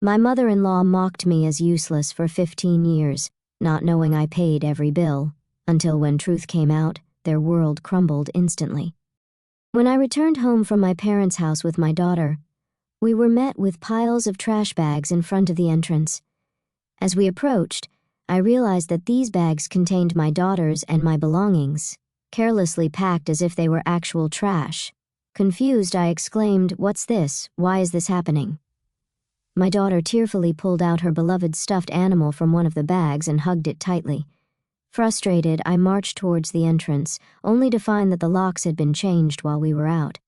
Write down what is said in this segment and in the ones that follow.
My mother-in-law mocked me as useless for 15 years, not knowing I paid every bill, until when truth came out, their world crumbled instantly. When I returned home from my parents' house with my daughter, we were met with piles of trash bags in front of the entrance. As we approached, I realized that these bags contained my daughter's and my belongings, carelessly packed as if they were actual trash. Confused, I exclaimed, "What's this? Why is this happening?" My daughter tearfully pulled out her beloved stuffed animal from one of the bags and hugged it tightly. Frustrated, I marched towards the entrance, only to find that the locks had been changed while we were out.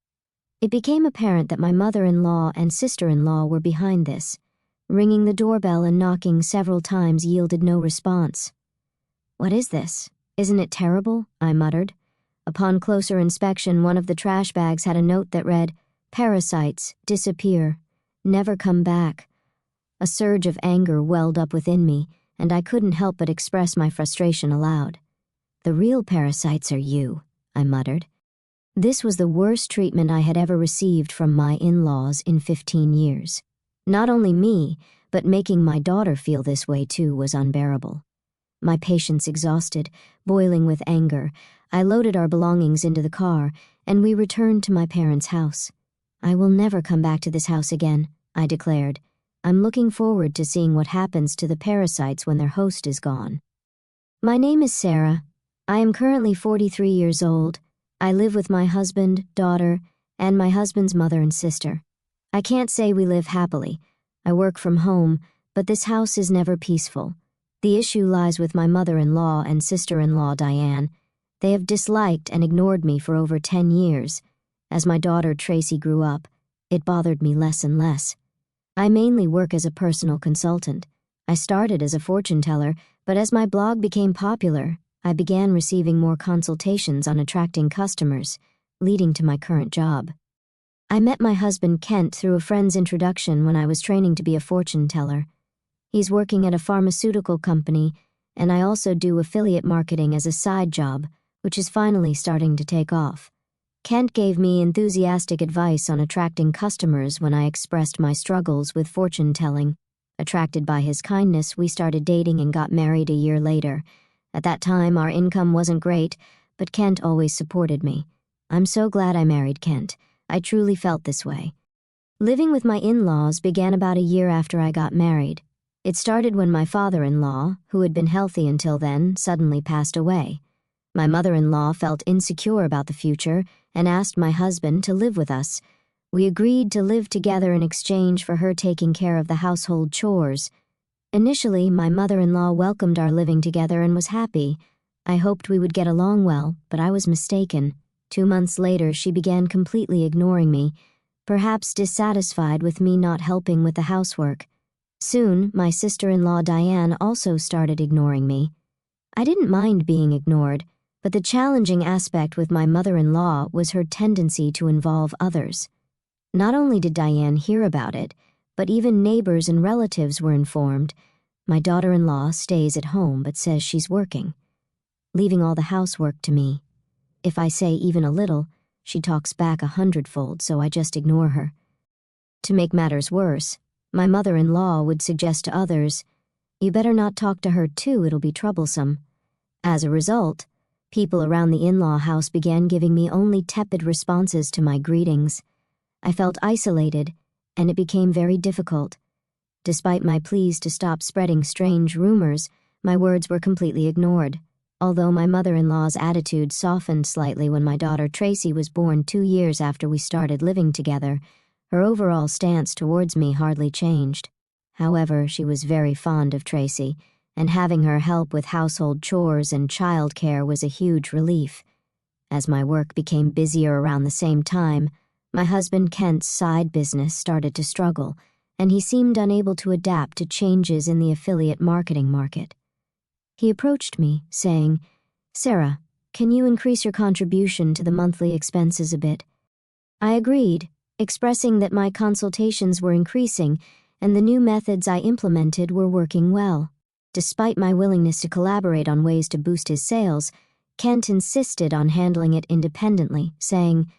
It became apparent that my mother-in-law and sister-in-law were behind this. Ringing the doorbell and knocking several times yielded no response. "What is this? Isn't it terrible?" I muttered. Upon closer inspection, one of the trash bags had a note that read, "Parasites, disappear, never come back." A surge of anger welled up within me, and I couldn't help but express my frustration aloud. "The real parasites are you," I muttered. This was the worst treatment I had ever received from my in-laws in 15 years. Not only me, but making my daughter feel this way too was unbearable. My patience exhausted, boiling with anger, I loaded our belongings into the car, and we returned to my parents' house. "I will never come back to this house again," I declared. "I'm looking forward to seeing what happens to the parasites when their host is gone." My name is Sarah. I am currently 43 years old. I live with my husband, daughter, and my husband's mother and sister. I can't say we live happily. I work from home, but this house is never peaceful. The issue lies with my mother-in-law and sister-in-law, Diane. They have disliked and ignored me for over 10 years. As my daughter Tracy grew up, it bothered me less and less. I mainly work as a personal consultant. I started as a fortune teller, but as my blog became popular, I began receiving more consultations on attracting customers, leading to my current job. I met my husband Kent through a friend's introduction when I was training to be a fortune teller. He's working at a pharmaceutical company, and I also do affiliate marketing as a side job, which is finally starting to take off. Kent gave me enthusiastic advice on attracting customers when I expressed my struggles with fortune telling. Attracted by his kindness, we started dating and got married a year later. At that time, our income wasn't great, but Kent always supported me. I'm so glad I married Kent. I truly felt this way. Living with my in-laws began about a year after I got married. It started when my father-in-law, who had been healthy until then, suddenly passed away. My mother-in-law felt insecure about the future and asked my husband to live with us. We agreed to live together in exchange for her taking care of the household chores. Initially, my mother-in-law welcomed our living together and was happy. I hoped we would get along well, but I was mistaken. 2 months later, she began completely ignoring me, perhaps dissatisfied with me not helping with the housework. Soon, my sister-in-law Diane also started ignoring me. I didn't mind being ignored, but the challenging aspect with my mother-in-law was her tendency to involve others. Not only did Diane hear about it, but even neighbors and relatives were informed. My daughter-in-law stays at home but says she's working, leaving all the housework to me. If I say even a little, she talks back 100-fold, so I just ignore her. To make matters worse, my mother-in-law would suggest to others, "You better not talk to her too, it'll be troublesome." As a result, people around the in-law house began giving me only tepid responses to my greetings. I felt isolated, and it became very difficult. Despite my pleas to stop spreading strange rumors, my words were completely ignored. Although my mother-in-law's attitude softened slightly when my daughter Tracy was born 2 years after we started living together, her overall stance towards me hardly changed. However, she was very fond of Tracy, and having her help with household chores and childcare was a huge relief. As my work became busier around the same time, my husband Kent's side business started to struggle, and he seemed unable to adapt to changes in the affiliate marketing market. He approached me, saying, "Sarah, can you increase your contribution to the monthly expenses a bit?" I agreed, expressing that my consultations were increasing and the new methods I implemented were working well. Despite my willingness to collaborate on ways to boost his sales, Kent insisted on handling it independently, saying,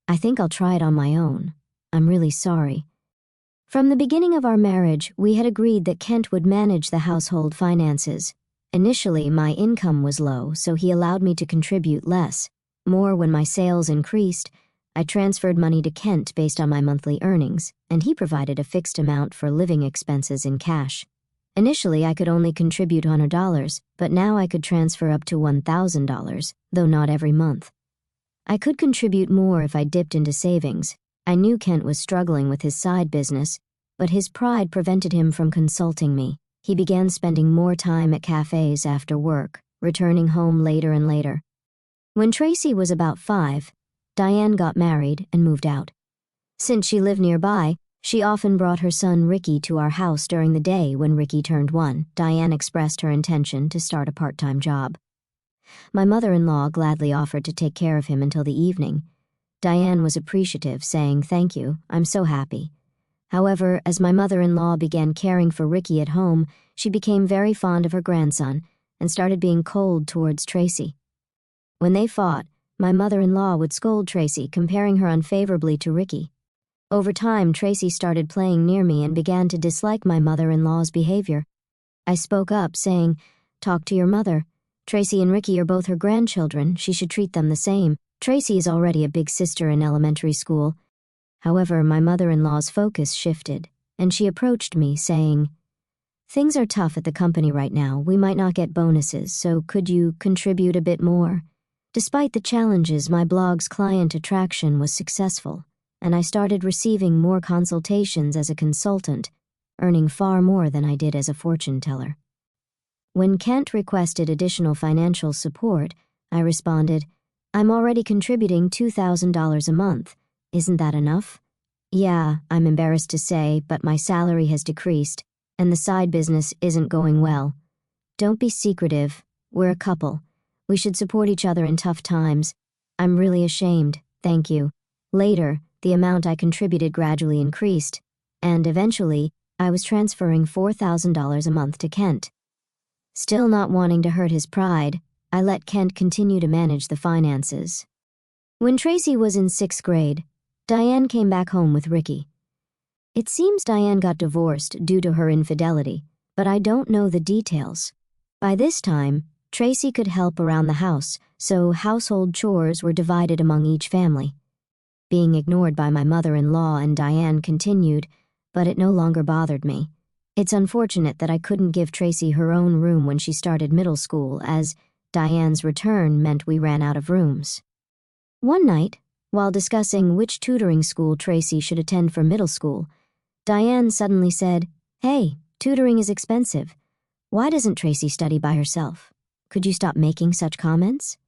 "I think I'll try it on my own. I'm really sorry." From the beginning of our marriage, we had agreed that Kent would manage the household finances. Initially, my income was low, so he allowed me to contribute less. More when my sales increased. I transferred money to Kent based on my monthly earnings, and he provided a fixed amount for living expenses in cash. Initially, I could only contribute $100, but now I could transfer up to $1,000, though not every month. I could contribute more if I dipped into savings. I knew Kent was struggling with his side business, but his pride prevented him from consulting me. He began spending more time at cafes after work, returning home later and later. When Tracy was about 5, Diane got married and moved out. Since she lived nearby, she often brought her son Ricky to our house during the day. When Ricky turned 1, Diane expressed her intention to start a part-time job. My mother-in-law gladly offered to take care of him until the evening. Diane was appreciative, saying, "Thank you, I'm so happy." However, as my mother-in-law began caring for Ricky at home, she became very fond of her grandson and started being cold towards Tracy. When they fought, my mother-in-law would scold Tracy, comparing her unfavorably to Ricky. Over time, Tracy started playing near me and began to dislike my mother-in-law's behavior. I spoke up, saying, "Talk to your mother. Tracy and Ricky are both her grandchildren. She should treat them the same. Tracy is already a big sister in elementary school." However, my mother-in-law's focus shifted, and she approached me, saying, "Things are tough at the company right now. We might not get bonuses, so could you contribute a bit more?" Despite the challenges, my blog's client attraction was successful, and I started receiving more consultations as a consultant, earning far more than I did as a fortune teller. When Kent requested additional financial support, I responded, "I'm already contributing $2,000 a month. Isn't that enough?" "Yeah, I'm embarrassed to say, but my salary has decreased, and the side business isn't going well." "Don't be secretive. We're a couple. We should support each other in tough times." "I'm really ashamed. Thank you." Later, the amount I contributed gradually increased, and eventually, I was transferring $4,000 a month to Kent. Still not wanting to hurt his pride, I let Kent continue to manage the finances. When Tracy was in 6th grade, Diane came back home with Ricky. It seems Diane got divorced due to her infidelity, but I don't know the details. By this time, Tracy could help around the house, so household chores were divided among each family. Being ignored by my mother-in-law and Diane continued, but it no longer bothered me. It's unfortunate that I couldn't give Tracy her own room when she started middle school, as Diane's return meant we ran out of rooms. One night, while discussing which tutoring school Tracy should attend for middle school, Diane suddenly said, "Hey, tutoring is expensive. Why doesn't Tracy study by herself? Could you stop making such comments?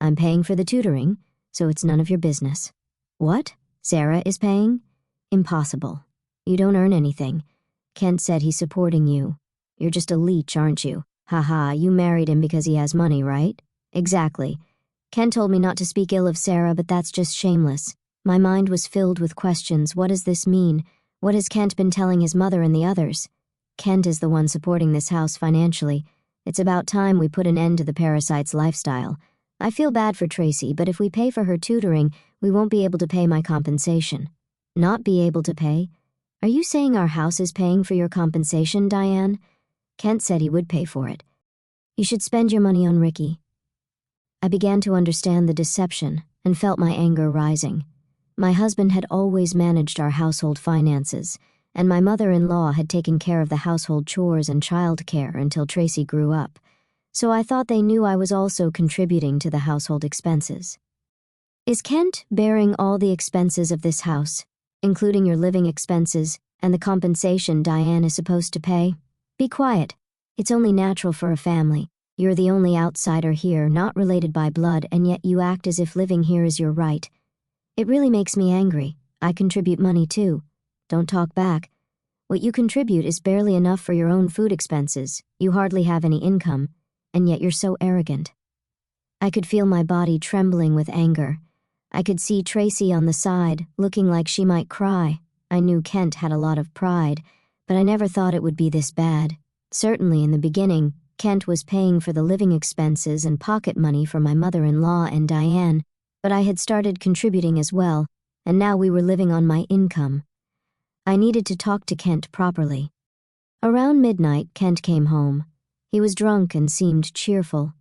I'm paying for the tutoring, so it's none of your business." "What? Sarah is paying? Impossible. You don't earn anything. Kent said he's supporting you. You're just a leech, aren't you? Haha, you married him because he has money, right?" "Exactly. Kent told me not to speak ill of Sarah, but that's just shameless." My mind was filled with questions. What does this mean? What has Kent been telling his mother and the others? Kent is the one supporting this house financially. It's about time we put an end to the parasite's lifestyle. I feel bad for Tracy, but if we pay for her tutoring, we won't be able to pay my compensation. Not be able to pay? Are you saying our house is paying for your compensation, Diane? Kent said he would pay for it. You should spend your money on Ricky. I began to understand the deception and felt my anger rising. My husband had always managed our household finances, and my mother-in-law had taken care of the household chores and child care until Tracy grew up, so I thought they knew I was also contributing to the household expenses. Is Kent bearing all the expenses of this house, including your living expenses and the compensation Diane is supposed to pay? Be quiet. It's only natural for a family. You're the only outsider here, not related by blood, and yet you act as if living here is your right. It really makes me angry. I contribute money too. Don't talk back. What you contribute is barely enough for your own food expenses. You hardly have any income, and yet you're so arrogant. I could feel my body trembling with anger. I could see Tracy on the side, looking like she might cry. I knew Kent had a lot of pride, but I never thought it would be this bad. Certainly in the beginning, Kent was paying for the living expenses and pocket money for my mother-in-law and Diane, but I had started contributing as well, and now we were living on my income. I needed to talk to Kent properly. Around midnight, Kent came home. He was drunk and seemed cheerful.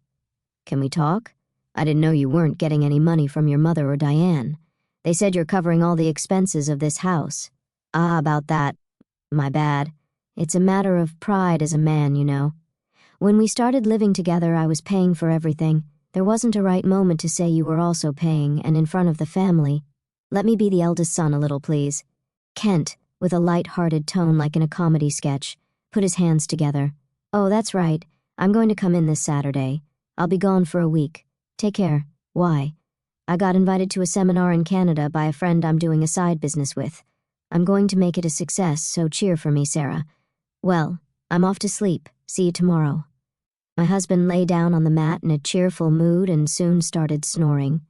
"Can we talk? I didn't know you weren't getting any money from your mother or Diane. They said you're covering all the expenses of this house." "Ah, about that. My bad. It's a matter of pride as a man, you know. When we started living together, I was paying for everything. There wasn't a right moment to say you were also paying, and in front of the family. Let me be the eldest son a little, please." Kent, with a light-hearted tone like in a comedy sketch, put his hands together. "Oh, that's right. I'm going to come in this Saturday. I'll be gone for a week. Take care. Why? I got invited to a seminar in Canada by a friend I'm doing a side business with. I'm going to make it a success, so cheer for me, Sarah. Well, I'm off to sleep. See you tomorrow." My husband lay down on the mat in a cheerful mood and soon started snoring.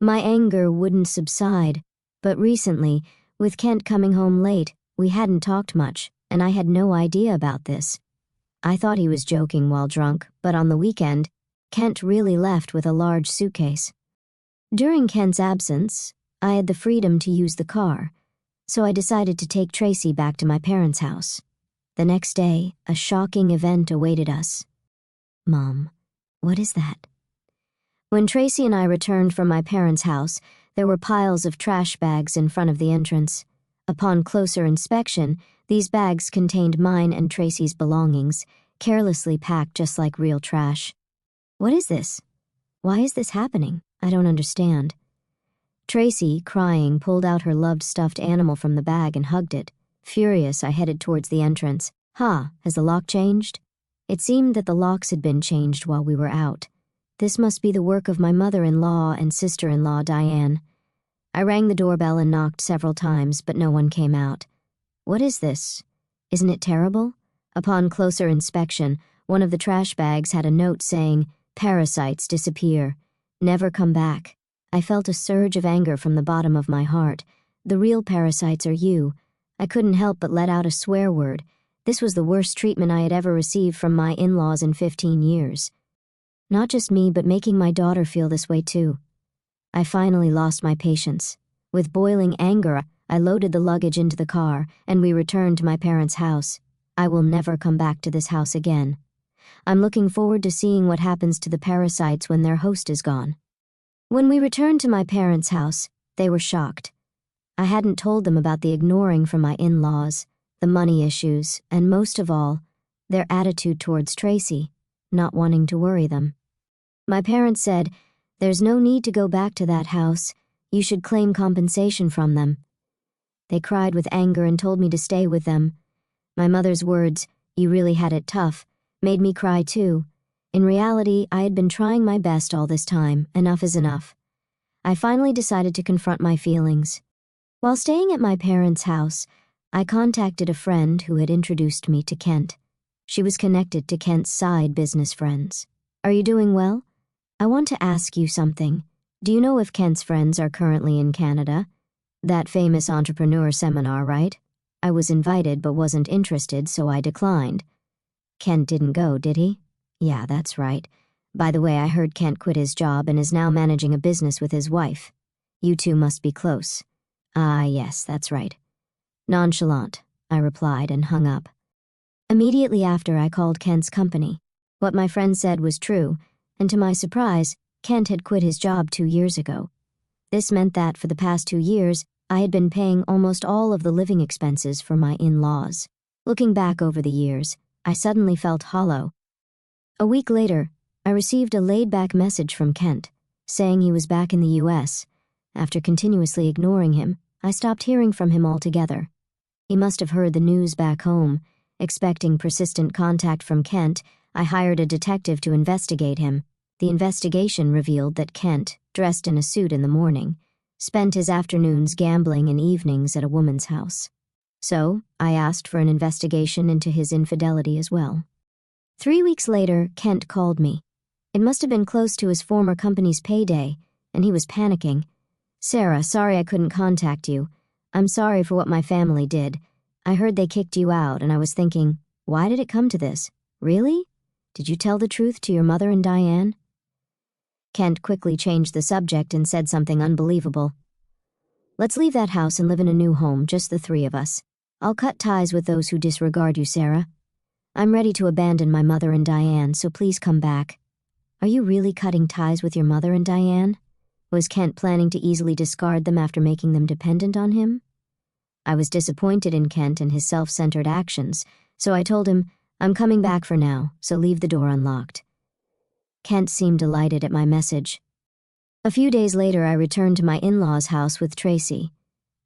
My anger wouldn't subside, but recently, with Kent coming home late, we hadn't talked much, and I had no idea about this. I thought he was joking while drunk, but on the weekend, Kent really left with a large suitcase. During Kent's absence, I had the freedom to use the car, so I decided to take Tracy back to my parents' house. The next day, a shocking event awaited us. "Mom, what is that?" When Tracy and I returned from my parents' house, there were piles of trash bags in front of the entrance. Upon closer inspection, these bags contained mine and Tracy's belongings, carelessly packed just like real trash. "What is this? Why is this happening? I don't understand." Tracy, crying, pulled out her loved stuffed animal from the bag and hugged it. Furious, I headed towards the entrance. Has the lock changed? It seemed that the locks had been changed while we were out. This must be the work of my mother-in-law and sister-in-law, Diane. I rang the doorbell and knocked several times, but no one came out. What is this? Isn't it terrible? Upon closer inspection, one of the trash bags had a note saying, "Parasites disappear. Never come back." I felt a surge of anger from the bottom of my heart. The real parasites are you. I couldn't help but let out a swear word. This was the worst treatment I had ever received from my in-laws in 15 years. Not just me, but making my daughter feel this way too. I finally lost my patience. With boiling anger, I loaded the luggage into the car, and we returned to my parents' house. I will never come back to this house again. I'm looking forward to seeing what happens to the parasites when their host is gone. When we returned to my parents' house, they were shocked. I hadn't told them about the ignoring from my in-laws, the money issues, and most of all, their attitude towards Tracy, not wanting to worry them. My parents said, "There's no need to go back to that house. You should claim compensation from them." They cried with anger and told me to stay with them. My mother's words, "You really had it tough," made me cry too. In reality, I had been trying my best all this time. Enough is enough. I finally decided to confront my feelings. While staying at my parents' house, I contacted a friend who had introduced me to Kent. She was connected to Kent's side business friends. "Are you doing well? I want to ask you something. Do you know if Kent's friends are currently in Canada? That famous entrepreneur seminar, right? I was invited but wasn't interested, so I declined." "Kent didn't go, did he?" "Yeah, that's right. By the way, I heard Kent quit his job and is now managing a business with his wife. You two must be close." "Ah, yes, that's right." Nonchalant, I replied and hung up. Immediately after, I called Kent's company. What my friend said was true, and to my surprise, Kent had quit his job 2 years ago. This meant that for the past 2 years, I had been paying almost all of the living expenses for my in-laws. Looking back over the years, I suddenly felt hollow. A week later, I received a laid-back message from Kent, saying he was back in the U.S. After continuously ignoring him, I stopped hearing from him altogether. He must have heard the news back home. Expecting persistent contact from Kent, I hired a detective to investigate him. The investigation revealed that Kent, dressed in a suit in the morning, spent his afternoons gambling and evenings at a woman's house. So, I asked for an investigation into his infidelity as well. 3 weeks later, Kent called me. It must have been close to his former company's payday, and he was panicking. "Sarah, sorry I couldn't contact you. I'm sorry for what my family did. I heard they kicked you out, and I was thinking, why did it come to this? Really? Did you tell the truth to your mother and Diane?" Kent quickly changed the subject and said something unbelievable. "Let's leave that house and live in a new home, just the 3 of us. I'll cut ties with those who disregard you, Sarah. I'm ready to abandon my mother and Diane, so please come back. Are you really cutting ties with your mother and Diane? Was Kent planning to easily discard them after making them dependent on him? I was disappointed in Kent and his self-centered actions, so I told him, I'm coming back for now, so leave the door unlocked. Kent seemed delighted at my message. A few days later, I returned to my in-laws' house with Tracy.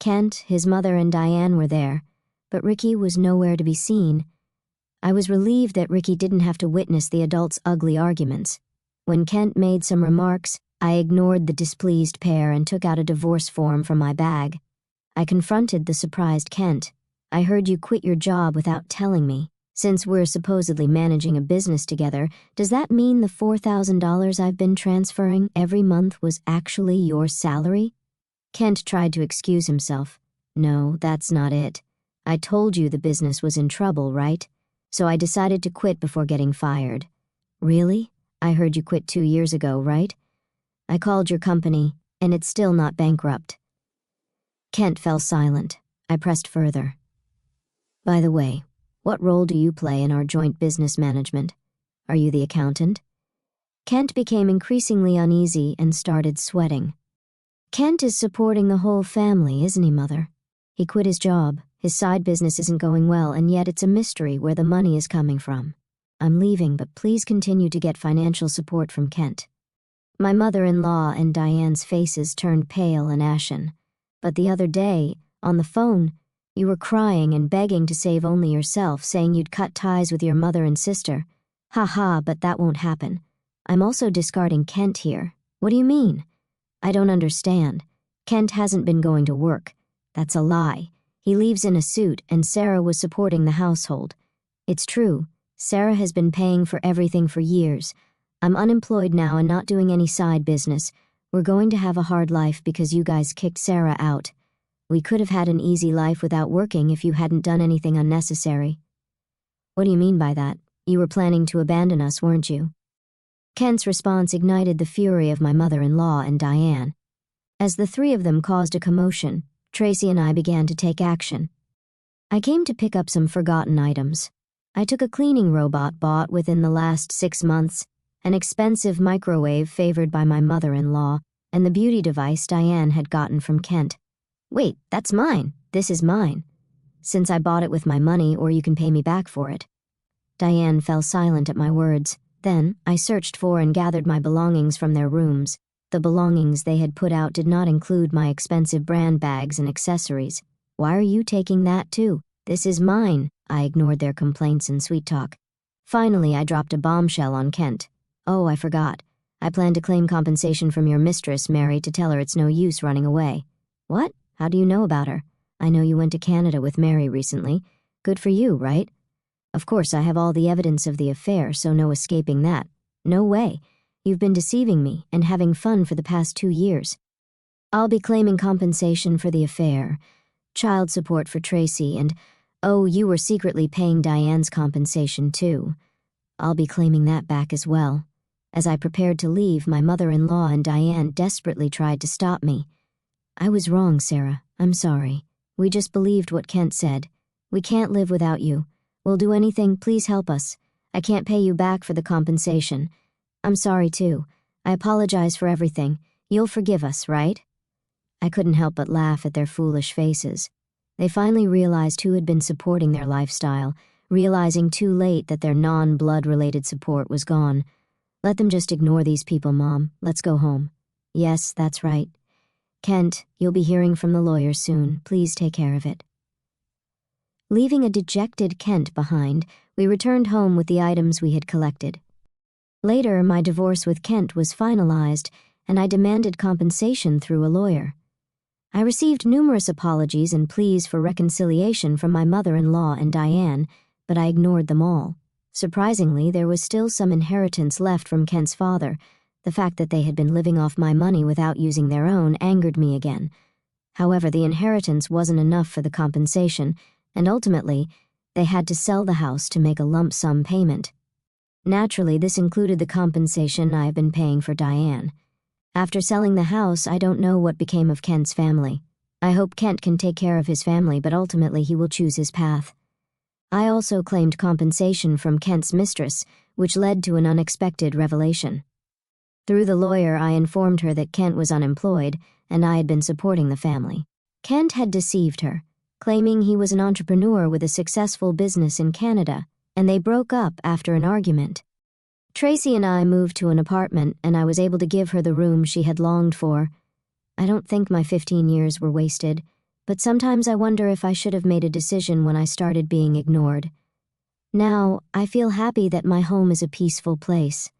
Kent, his mother, and Diane were there, but Ricky was nowhere to be seen. I was relieved that Ricky didn't have to witness the adults' ugly arguments. When Kent made some remarks, I ignored the displeased pair and took out a divorce form from my bag. I confronted the surprised Kent. I heard you quit your job without telling me. Since we're supposedly managing a business together, does that mean the $4,000 I've been transferring every month was actually your salary? Kent tried to excuse himself. No, that's not it. I told you the business was in trouble, right? So I decided to quit before getting fired. Really? I heard you quit 2 years ago, right? I called your company, and it's still not bankrupt. Kent fell silent. I pressed further. By the way, what role do you play in our joint business management? Are you the accountant? Kent became increasingly uneasy and started sweating. Kent is supporting the whole family, isn't he, Mother? He quit his job. His side business isn't going well, and yet it's a mystery where the money is coming from. I'm leaving, but please continue to get financial support from Kent. My mother-in-law and Diane's faces turned pale and ashen. But the other day, on the phone, you were crying and begging to save only yourself, saying you'd cut ties with your mother and sister. Ha, but that won't happen. I'm also discarding Kent here. What do you mean? I don't understand. Kent hasn't been going to work. That's a lie. He leaves in a suit, and Sarah was supporting the household. It's true. Sarah has been paying for everything for years. I'm unemployed now and not doing any side business. We're going to have a hard life because you guys kicked Sarah out. We could have had an easy life without working if you hadn't done anything unnecessary. What do you mean by that? You were planning to abandon us, weren't you? Kent's response ignited the fury of my mother-in-law and Diane. As the three of them caused a commotion, Tracy and I began to take action. I came to pick up some forgotten items. I took a cleaning robot bought within the last 6 months, an expensive microwave favored by my mother-in-law, and the beauty device Diane had gotten from Kent. Wait, that's mine. This is mine. Since I bought it with my money, or you can pay me back for it. Diane fell silent at my words. Then I searched for and gathered my belongings from their rooms. The belongings they had put out did not include my expensive brand bags and accessories. Why are you taking that too? This is mine. I ignored their complaints and sweet talk. Finally, I dropped a bombshell on Kent. Oh, I forgot. I plan to claim compensation from your mistress, Mary, to tell her it's no use running away. What? How do you know about her? I know you went to Canada with Mary recently. Good for you, right? Of course, I have all the evidence of the affair, so no escaping that. No way. You've been deceiving me and having fun for the past 2 years. I'll be claiming compensation for the affair, child support for Tracy, and, oh, you were secretly paying Diane's compensation too. I'll be claiming that back as well. As I prepared to leave, my mother-in-law and Diane desperately tried to stop me. I was wrong, Sarah. I'm sorry. We just believed what Kent said. We can't live without you. We'll do anything. Please help us. I can't pay you back for the compensation. I'm sorry, too. I apologize for everything. You'll forgive us, right? I couldn't help but laugh at their foolish faces. They finally realized who had been supporting their lifestyle, realizing too late that their non-blood-related support was gone. Let them just ignore these people, Mom. Let's go home. Yes, that's right. Kent, you'll be hearing from the lawyers soon. Please take care of it. Leaving a dejected Kent behind, we returned home with the items we had collected. Later, my divorce with Kent was finalized, and I demanded compensation through a lawyer. I received numerous apologies and pleas for reconciliation from my mother-in-law and Diane, but I ignored them all. Surprisingly, there was still some inheritance left from Kent's father. The fact that they had been living off my money without using their own angered me again. However, the inheritance wasn't enough for the compensation, and ultimately, they had to sell the house to make a lump sum payment. Naturally, this included the compensation I have been paying for Diane. After selling the house, I don't know what became of Kent's family. I hope Kent can take care of his family, but ultimately he will choose his path. I also claimed compensation from Kent's mistress, which led to an unexpected revelation. Through the lawyer, I informed her that Kent was unemployed and I had been supporting the family. Kent had deceived her, claiming he was an entrepreneur with a successful business in Canada, and they broke up after an argument. Tracy and I moved to an apartment, and I was able to give her the room she had longed for. I don't think my 15 years were wasted, but sometimes I wonder if I should have made a decision when I started being ignored. Now, I feel happy that my home is a peaceful place.